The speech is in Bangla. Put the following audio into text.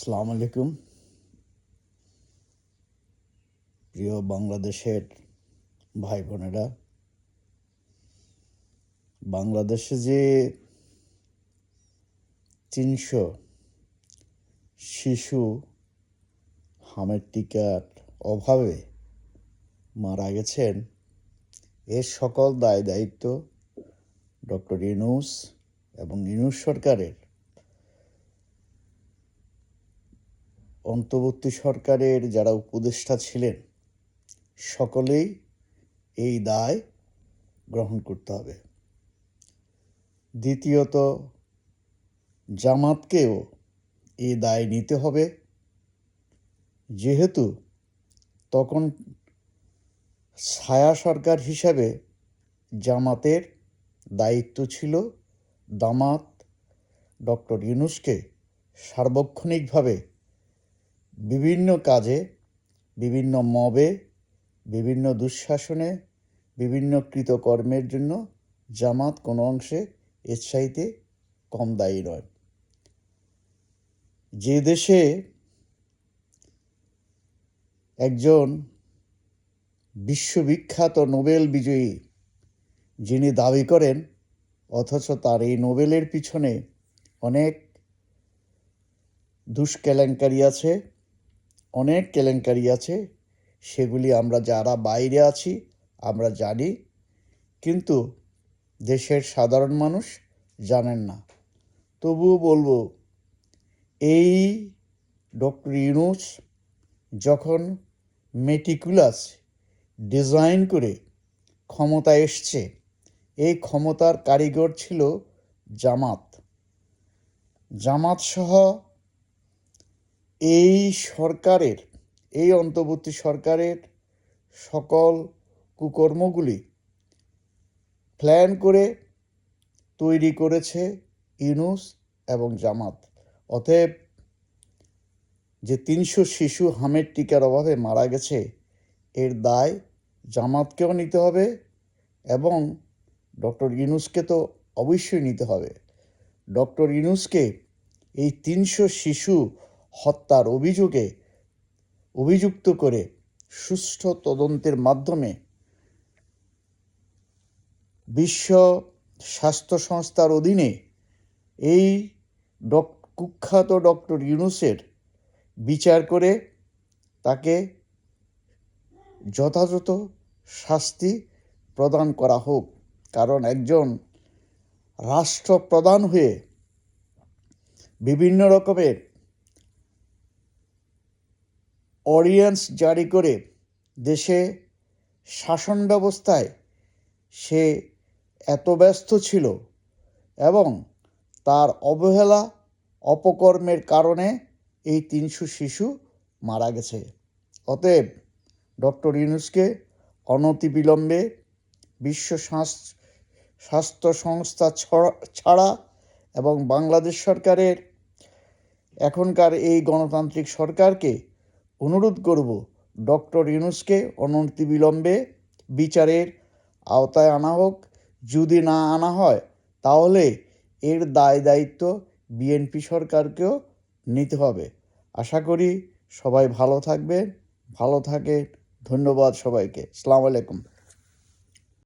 আসসালামু আলাইকুম। প্রিয় বাংলাদেশের ভাই বোনেরা, বাংলাদেশে যে ৩০০ শিশু হামের টিকার অভাবে মারা গেছেন, এর সকল দায় দায়িত্ব ডক্টর ইউনূস এবং ইউনূস সরকারের, অন্তর্বর্তী সরকারের যারা উপদেষ্টা ছিলেন সকলেই এই দায় গ্রহণ করতে হবে। দ্বিতীয়ত, জামাতকেও এই দায় নিতে হবে, যেহেতু তখন ছায়া সরকার হিসাবে জামাতের দায়িত্ব ছিল দামাত ডক্টর ইউনূসকে সার্বক্ষণিকভাবে বিভিন্ন কাজে, বিভিন্ন মবে, বিভিন্ন দুঃশাসনে, বিভিন্ন কৃতকর্মের জন্য জামাত কোনো অংশে এর চাইতে কম দায়ী নয়। যে দেশে একজন বিশ্ববিখ্যাত নোবেল বিজয়ী যিনি দাবি করেন, অথচ তার এই নোবেলের পিছনে অনেক দুষ্কেলেঙ্কারি আছে, অনেক কেলেঙ্কারি আছে, সেগুলি আমরা যারা বাইরে আছি আমরা জানি, কিন্তু দেশের সাধারণ মানুষ জানেন না। তবুও বলবো, এই ডক্টর ইউনূস যখন মেটিকুলাস ডিজাইন করে ক্ষমতায় এসছে, এই ক্ষমতার কারিগর ছিল জামাত সহ এই সরকারের, এই অন্তর্বর্তী সরকারের সকল কুকর্মগুলি প্ল্যান করে তৈরি করেছে ইউনূস এবং জামাত। অতএব যে ৩০০ শিশু হামের টিকার অভাবে মারা গেছে, এর দায় জামাতকেও নিতে হবে এবং ডক্টর ইউনূসকে তো অবশ্যই নিতে হবে। ডক্টর ইউনূসকে এই ৩০০ শিশু হত্যার অভিযুক্ত করে সুষ্ঠু তদন্তের মাধ্যমে বিশ্ব স্বাস্থ্য সংস্থার অধীনে এই কুখ্যাত ডক্টর ইউনূসের বিচার করে তাকে যথাযথ শাস্তি প্রদান করা হোক। কারণ একজন রাষ্ট্রপ্রধান হয়ে বিভিন্ন রকমের অর্ডিন্যান্স জারি করে দেশে শাসন ব্যবস্থায় সে এত ব্যস্ত ছিল এবং তার অবহেলা অপকর্মের কারণে এই ৩০০ শিশু মারা গেছে। অতএব ডক্টর ইউনূসকে অনতিবিলম্বে বিশ্ব স্বাস্থ্য সংস্থা ছাড়া এবং বাংলাদেশ সরকারের এখনকার এই গণতান্ত্রিক সরকারকে অনুরোধ করব, ডক্টর ইউনূসকে অনতিবিলম্বে বিচারের আওতায় আনা হোক। যদি না আনা হয় তাহলে এর দায় দায়িত্ব বিএনপি সরকারকেও নিতে হবে। আশা করি সবাই ভালো থাকবেন, ভালো থাকেন। ধন্যবাদ সবাইকে। আসসালামু আলাইকুম।